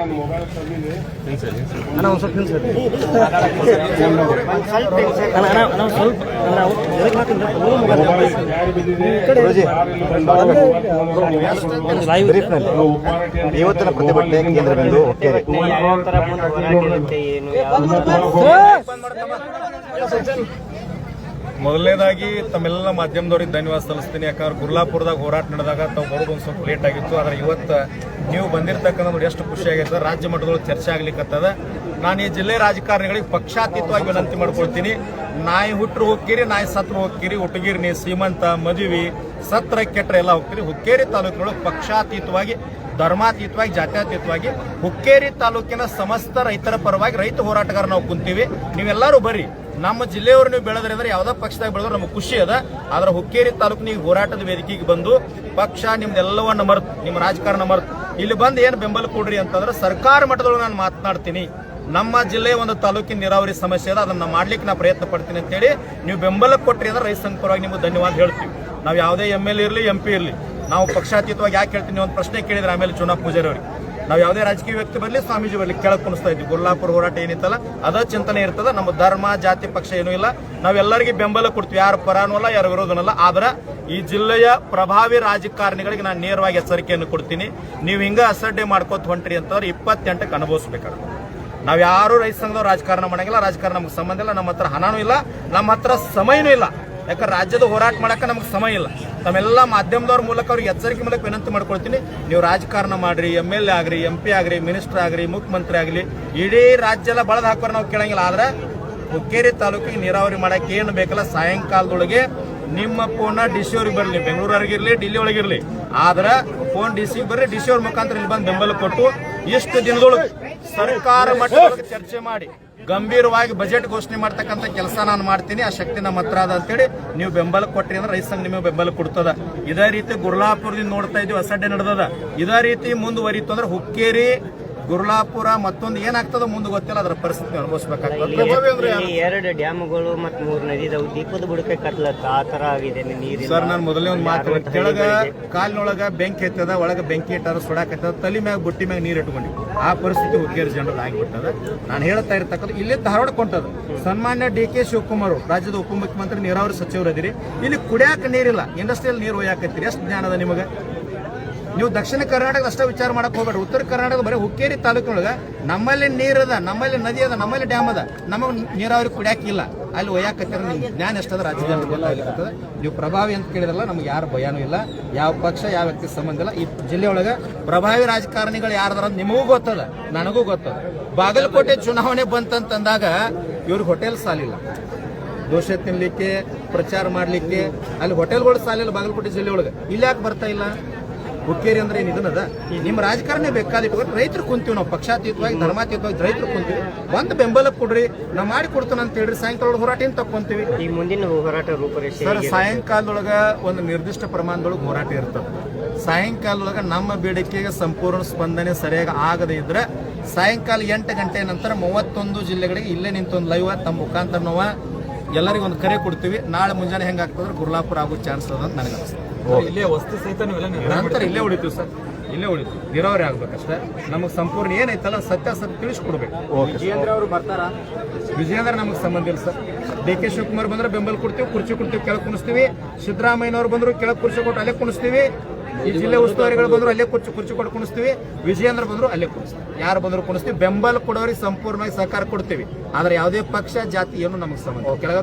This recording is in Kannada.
ಅಣ್ಣ ಒಂದು ಸ್ವಲ್ಪ ಇವತ್ತಿನ ಪ್ರತಿಭಟನೆ ಕೇಂದ್ರ ಬಿಂದು ಮೊದಲನೇದಾಗಿ ತಮ್ಮೆಲ್ಲ ಮಾಧ್ಯಮದವ್ರಿಗೆ ಧನ್ಯವಾದ ಸಲ್ಲಿಸ್ತೀನಿ. ಯಾಕಂದ್ರೆ ಗುರ್ಲಾಪುರದಾಗ ಹೋರಾಟ ನಡೆದಾಗ ತಾವು ಬರೋದು ಒಂದು ಸ್ವಲ್ಪ ಲೇಟ್ ಆಗಿತ್ತು. ಆದರೆ ಇವತ್ತು ನೀವು ಬಂದಿರತಕ್ಕಂಥ ಎಷ್ಟು ಖುಷಿ ಆಗೈತೆ. ರಾಜ್ಯ ಮಟ್ಟದೊಳಗೆ ಚರ್ಚೆ ಆಗ್ಲಿಕ್ಕತ್ತದ. ನಾನು ಈ ಜಿಲ್ಲೆ ರಾಜಕಾರಣಿಗಳಿಗೆ ಪಕ್ಷಾತೀತವಾಗಿ ವಿನಂತಿ ಮಾಡ್ಕೊಳ್ತೀನಿ. ನಾಯಿ ಹುಟ್ಟರು ಹೋಗ್ತೀರಿ, ನಾಯಿ ಸತ್ರು ಹೋಗ್ತೀರಿ, ಹುಟ್ಟಗಿರಿ ನೀ ಸೀಮಂತ ಮದುವೆ ಸತ್ರ ಕೆಟ್ಟ ಎಲ್ಲ ಹೋಗ್ತೀರಿ. ಹುಕ್ಕೇರಿ ತಾಲೂಕಿನೊಳಗೆ ಪಕ್ಷಾತೀತವಾಗಿ, ಧರ್ಮಾತೀತವಾಗಿ, ಜಾತ್ಯಾತೀತವಾಗಿ ಹುಕ್ಕೇರಿ ತಾಲೂಕಿನ ಸಮಸ್ತ ರೈತರ ಪರವಾಗಿ ರೈತ ಹೋರಾಟಗಾರ ನಾವು ಕುಂತೀವಿ. ನೀವೆಲ್ಲರೂ ಬರ್ರಿ. ನಮ್ಮ ಜಿಲ್ಲೆಯವರು ನೀವು ಬೆಳೆದ್ರಿ ಅಂದ್ರೆ ಯಾವ್ದೋ ಪಕ್ಷದಾಗ ಬೆಳೆದ್ರೆ ನಮ್ಗೆ ಖುಷಿ ಅದ. ಆದ್ರೆ ಹುಕ್ಕೇರಿ ತಾಲೂಕಿನ ಈ ಹೋರಾಟದ ವೇದಿಕೆಗೆ ಬಂದು ಪಕ್ಷ ನಿಮ್ದೆಲ್ಲವನ್ನ ಮರ್ತು, ನಿಮ್ಮ ರಾಜಕಾರಣ ಮರ್ತು ಇಲ್ಲಿ ಬಂದು ಏನು ಬೆಂಬಲ ಕೊಡ್ರಿ ಅಂತಂದ್ರೆ ಸರ್ಕಾರ ಮಟ್ಟದೊಳಗೆ ನಾನು ಮಾತನಾಡ್ತೀನಿ. ನಮ್ಮ ಜಿಲ್ಲೆಯ ಒಂದು ತಾಲೂಕಿನ ನೀರಾವರಿ ಸಮಸ್ಯೆ ಅದ, ಅದನ್ನ ಮಾಡ್ಲಿಕ್ಕೆ ನಾ ಪ್ರಯತ್ನ ಪಡ್ತೀನಿ ಅಂತೇಳಿ ನೀವು ಬೆಂಬಲ ಕೊಟ್ರಿ ಅಂದ್ರೆ ರೈತ ಸಂಘ ಪರವಾಗಿ ನಿಮ್ಗೆ ಧನ್ಯವಾದ ಹೇಳ್ತೀವಿ. ನಾವು ಯಾವುದೇ MLA ಇರಲಿ MP ಇರಲಿ ನಾವು ಪಕ್ಷಾತೀತವಾಗಿ ಯಾಕೆ ಹೇಳ್ತೀನಿ. ಒಂದು ಪ್ರಶ್ನೆ ಕೇಳಿದ್ರೆ ಆಮೇಲೆ ಚುನಾವ್ ಪೂಜಾರಿ ಅವ್ರಿಗೆ ನಾವು ಯಾವುದೇ ರಾಜಕೀಯ ವ್ಯಕ್ತಿ ಬರಲಿ, ಸ್ವಾಮೀಜಿ ಬರಲಿ ಕೆಳಗೆ ಕುಣಿಸ್ತಾ ಇದ್ವಿ. ಗುರ್ಲಾಪುರ ಹೋರಾಟ ಏನಿತ್ತಲ್ಲ ಅದ ಚಿಂತನೆ ಇರ್ತದ. ನಮ್ಮ ಧರ್ಮ ಜಾತಿ ಪಕ್ಷ ಏನೂ ಇಲ್ಲ. ನಾವೆಲ್ಲರಿಗೆ ಬೆಂಬಲ ಕೊಡ್ತೀವಿ, ಯಾರು ಪರಾನೂ ಅಲ್ಲ, ಯಾರು ವಿರೋಧನಲ್ಲ. ಆದ್ರೆ ಈ ಜಿಲ್ಲೆಯ ಪ್ರಭಾವಿ ರಾಜಕಾರಣಿಗಳಿಗೆ ನಾನು ನೇರವಾಗಿ ಎಚ್ಚರಿಕೆಯನ್ನು ಕೊಡ್ತೀನಿ. ನೀವು ಹಿಂಗ ಅಸಡ್ಡೆ ಮಾಡ್ಕೋತ ಹೊಂಟ್ರಿ ಅಂತಂದ್ರೆ 28ಕ್ಕೆ ಅನುಭವಿಸ್ಬೇಕಾಗ್ತದೆ. ನಾವು ಯಾರು ರೈತ ಸಂಘದವ್ರು ರಾಜಕಾರಣ ಮಾಡಂಗಿಲ್ಲ. ರಾಜಕಾರಣ ನಮ್ಗೆ ಸಂಬಂಧ ಇಲ್ಲ. ನಮ್ಮ ಹತ್ರ ಹಣನೂ ಇಲ್ಲ, ನಮ್ಮ ಹತ್ರ ಸಮಯನೂ ಇಲ್ಲ. ಯಾಕಂದ್ರೆ ರಾಜ್ಯದ ಹೋರಾಟ ಮಾಡಕ್ಕೆ ನಮ್ಗೆ ಸಮಯ ಇಲ್ಲ. ತಮ್ಮೆಲ್ಲ ಮಾಧ್ಯಮದವ್ರ ಮೂಲಕ ಅವ್ರಿಗೆ ಎಚ್ಚರಿಕೆ ಮೂಲಕ ವಿನಂತಿ ಮಾಡ್ಕೊಳ್ತೀನಿ. ನೀವು ರಾಜಕಾರಣ ಮಾಡ್ರಿ, MLA ಆಗ್ರಿ, MP ಆಗ್ರಿ, ಮಿನಿಸ್ಟರ್ ಆಗ್ರಿ, ಮುಖ್ಯಮಂತ್ರಿ ಆಗಲಿ, ಇಡೀ ರಾಜ್ಯ ಎಲ್ಲ ಬಳದ ಹಾಕೋರು ನಾವು ಕೇಳಂಗಿಲ್ಲ. ಆದ್ರೆ ಹುಕ್ಕೇರಿ ತಾಲೂಕಿಗೆ ನೀರಾವರಿ ಮಾಡಕ್ಕೆ ಏನು ಬೇಕಲ್ಲ ಸಾಯಂಕಾಲದೊಳಗೆ ನಿಮ್ಮ ಫೋನ್ DC ಅವ್ರಿಗೆ ಬರಲಿ, ಬೆಂಗಳೂರಿಗಿರ್ಲಿ, ఢిల్లీ ಒಳಗಿರ್ಲಿ. ಆದ್ರೆ ಫೋನ್ DC ಬರ್ರಿ, DC ಅವ್ರ ಮುಖಾಂತರ ಇಲ್ಲಿ ಬಂದು ಬೆಂಬಲ ಕೊಟ್ಟು ಇಷ್ಟು ದಿನದೊಳಗೆ ಸರ್ಕಾರ ಮಟ್ಟದೊಳಗೆ ಚರ್ಚೆ ಮಾಡಿ ಗಂಭೀರವಾಗಿ ಬಜೆಟ್ ಘೋಷಣೆ ಮಾಡ್ತಕ್ಕಂಥ ಕೆಲಸ ನಾನು ಮಾಡ್ತೀನಿ. ಆ ಶಕ್ತಿ ನಮ್ಮ ಹತ್ರ ಅದ ಅಂತೇಳಿ ನೀವು ಬೆಂಬಲ ಕೊಟ್ರಿ ಅಂದ್ರೆ ರೈತ ಸಂಘ ನಿಮಗೆ ಬೆಂಬಲ ಕೊಡ್ತದ. ಇದೇ ರೀತಿ ಗುರ್ಲಾಪುರದಿಂದ ನೋಡ್ತಾ ಇದ್ವಿ, ಅಸಡ್ಡೆ ನಡೆದದ. ಇದೇ ರೀತಿ ಮುಂದುವರಿತು ಅಂದ್ರೆ ಹುಕ್ಕೇರಿ, ಗುರ್ಲಾಪುರ ಮತ್ತೊಂದು ಏನಾಗ್ತದ ಮುಂದೆ ಗೊತ್ತಿಲ್ಲ. ಅದರ ಪರಿಸ್ಥಿತಿ ಅನುಭವಿಸಬೇಕಾಗ್ತದೆ. 2 ಡ್ಯಾಮ್ಗಳು ಮತ್ತು 3 ನದಿ ಇದಾವೆ. ದೀಪದ ಬುಡಕೆ ಕತ್ಲತ್ತ ಆ ತರ ಆಗಿದೆ ನೀರು. ಸರ್, ನಾನು ಮೊದಲೇ ಒಂದು ಮಾತು, ಕೆಳಗ ಕಾಲಿನೊಳಗ ಬೆಂಕಿ ಎತ್ತದ, ಒಳಗ ಬೆಂಕಿ ಇಟ್ಟಾರ ಸುಡಾಕತ್ತದ, ತಲೆ ಮ್ಯಾಗ ಬುಟ್ಟಿ ಮ್ಯಾಗ ನೀರು ಇಟ್ಕೊಂಡಿ. ಆ ಪರಿಸ್ಥಿತಿ ಹುಕ್ಕೇರಿ ಜನರು ಆಗಿಬಿಟ್ಟದ. ನಾನು ಹೇಳ್ತಾ ಇರ್ತಕ್ಕಂಥ ಇಲ್ಲೇ ಧಾರವಾಡ ಕೊಂಟದ. ಸನ್ಮಾನ್ಯ DK ಶಿವಕುಮಾರ್ ರಾಜ್ಯದ ಉಪಮುಖ್ಯಮಂತ್ರಿ, ನೀರಾವರಿ ಸಚಿವರು ಅದಿರಿ. ಇಲ್ಲಿ ಕುಡಿಯಾಕ ನೀರಿಲ್ಲ, ಇಂಡಸ್ಟ್ರಿಯಲ್ ನೀರು ಒಯ್ಯಾಕತ್ತೀರಿ. ಎಷ್ಟು ಜ್ಞಾನ ಅದ ನಿಮಗೆ? ನೀವು ದಕ್ಷಿಣ ಕರ್ನಾಟಕದ ಅಷ್ಟೇ ವಿಚಾರ ಮಾಡಕ್ ಹೋಗ್ಬೇಡ್ರಿ. ಉತ್ತರ ಕರ್ನಾಟಕ ಬರೀ ಹುಕ್ಕೇರಿ ತಾಲೂಕಿನೊಳಗ ನಮ್ಮಲ್ಲಿ ನೀರದ, ನಮ್ಮಲ್ಲಿ ನದಿ ಅದ, ನಮ್ಮಲ್ಲಿ ಡ್ಯಾಮ್ ಅದ, ನಮಗೆ ನೀರಾವರಿ ಕುಡಿಯಾಕಿಲ್ಲ. ಅಲ್ಲಿ ಒಯ್ಯಾಕತ್ತೀರ. ನಿಮ್ಗೆ ಜ್ಞಾನ ಎಷ್ಟದ ರಾಜ್ಯದ ಗೊತ್ತಾಗ್ಲಿಕ್ಕತ್ತದ. ನೀವು ಪ್ರಭಾವಿ ಅಂತ ಕೇಳಿದ್ರಲ್ಲ, ನಮ್ಗೆ ಯಾರು ಭಯನೂ ಇಲ್ಲ. ಯಾವ ಪಕ್ಷ ಯಾವ ವ್ಯಕ್ತಿ ಸಂಬಂಧ ಇಲ್ಲ. ಈ ಜಿಲ್ಲೆಯೊಳಗ ಪ್ರಭಾವಿ ರಾಜಕಾರಣಿಗಳು ಯಾರ್ದಾರ ನಿಮಗೂ ಗೊತ್ತದ, ನನಗೂ ಗೊತ್ತದ. ಬಾಗಲಕೋಟೆ ಚುನಾವಣೆ ಬಂತಂತಂದಾಗ ಇವ್ರಿಗೆ ಹೋಟೆಲ್ ಸಾಲಿಲ್ಲ, ದೋಸೆ ತಿನ್ಲಿಕ್ಕೆ, ಪ್ರಚಾರ ಮಾಡ್ಲಿಕ್ಕೆ. ಅಲ್ಲಿ ಹೋಟೆಲ್ಗಳು ಸಾಲಿಲ್ಲ ಬಾಗಲಕೋಟೆ ಜಿಲ್ಲೆಯೊಳಗೆ. ಇಲ್ಲಿ ಯಾಕೆ ಬರ್ತಾ ಇಲ್ಲ? ಹುಕ್ಕೇರಿ ಅಂದ್ರೆ ಏನು ಇದನ್ನದ? ನಿಮ್ಮ ರಾಜಕಾರಣ ಬೇಕಾದಿಟ್ಟು ರೈತರು ಕುಂತೀವಿ. ನಾವು ಪಕ್ಷಾತೀತವಾಗಿ, ಧರ್ಮಾತೀತವಾಗಿ ರೈತರು ಕುಂತೀವಿ. ಒಂದು ಬೆಂಬಲ ಕೊಡ್ರಿ, ನಾವು ಮಾಡಿ ಕೊಡ್ತಾನ ಅಂತ ಹೇಳ್ರಿ. ಸಾಯಂಕಾಲ ಹೋರಾಟ ಏನು ತಕ್ಕೊಂತೀವಿ. ಈ ಮುಂದಿನ ಹೋರಾಟ ರೂಪರೇಷೆ ಸರ್, ಸಾಯಂಕಾಲದೊಳಗ ಒಂದು ನಿರ್ದಿಷ್ಟ ಪ್ರಮಾಣದೊಳಗೆ ಹೋರಾಟ ಇರ್ತದೆ. ಸಾಯಂಕಾಲದೊಳಗ ನಮ್ಮ ಬೇಡಿಕೆಗೆ ಸಂಪೂರ್ಣ ಸ್ಪಂದನೆ ಸರಿಯಾಗಿ ಆಗದೇ ಇದ್ರೆ ಸಾಯಂಕಾಲ 8 ಗಂಟೆ ನಂತರ 31 ಜಿಲ್ಲೆಗಳಿಗೆ ಇಲ್ಲೇ ನಿಂತೊಂದು ಲೈವ್ ತಮ್ಮ ಮುಖಾಂತರ ನಾವು ಎಲ್ಲರಿಗೂ ಒಂದು ಕರೆ ಕೊಡ್ತೀವಿ. ನಾಳೆ ಮುಂಜಾನೆ ಹೆಂಗಾಗ್ತದ್ರೆ ಗುರ್ಲಾಪುರ ಆಗೋ ಚಾನ್ಸ್ ಅದ ಅಂತ ನನಗೆ ಅನಿಸ್ತದೆ. ಇಲ್ಲೇ ವಸ್ತು ಸಹಿತ ನಂತರ ಇಲ್ಲೇ ಉಳಿತೀವಿ ಸರ್, ಇಲ್ಲೇ ಉಳಿತೀವಿ. ನೀರಾವರಿ ಆಗ್ಬೇಕಷ್ಟೇ. ನಮಗೆ ಸಂಪೂರ್ಣ ಏನೈತಲ್ಲ ಸತ್ಯ ತಿಳಿಸ್ಕೊಡ್ಬೇಕು. ವಿಜೇಂದ್ರ ಅವರು ಬರ್ತಾರ? ವಿಜೇಂದ್ರ ನಮಗೆ ಸಂಬಂಧ ಇಲ್ಲ ಸರ್. DK ಶಿವಕುಮಾರ್ ಬಂದ್ರೆ ಬೆಂಬಲ ಕೊಡ್ತೀವಿ, ಕುರ್ಚಿ ಕೊಡ್ತೀವಿ, ಕೆಳಗೆ ಕುಣಿಸ್ತೀವಿ. ಸಿದ್ದರಾಮಯ್ಯನವ್ರು ಬಂದ್ರು ಕೆಳಗೆ ಕುರ್ಚಿ ಕೊಟ್ಟು ಅಲ್ಲೇ ಕುಣಿಸ್ತೀವಿ. ಈ ಜಿಲ್ಲೆ ಉಸ್ತುವಾರಿಗಳು ಬಂದ್ರು ಅಲ್ಲೇ ಕುರ್ಚಿ ಕೊಟ್ಟು ಕುಣಿಸ್ತೀವಿ. ವಿಜೇಂದ್ರ ಬಂದ್ರು ಅಲ್ಲೇ ಕುಣಿಸ್ತೀವಿ. ಯಾರು ಬಂದ್ರು ಕುಣಿಸ್ತೀವಿ. ಬೆಂಬಲ ಕೊಡೋರಿಗೆ ಸಂಪೂರ್ಣವಾಗಿ ಸಹಕಾರ ಕೊಡ್ತೀವಿ. ಆದ್ರೆ ಯಾವುದೇ ಪಕ್ಷ ಜಾತಿ ಏನು ನಮಗೆ ಸಂಬಂಧ ಕೆಳಗೆ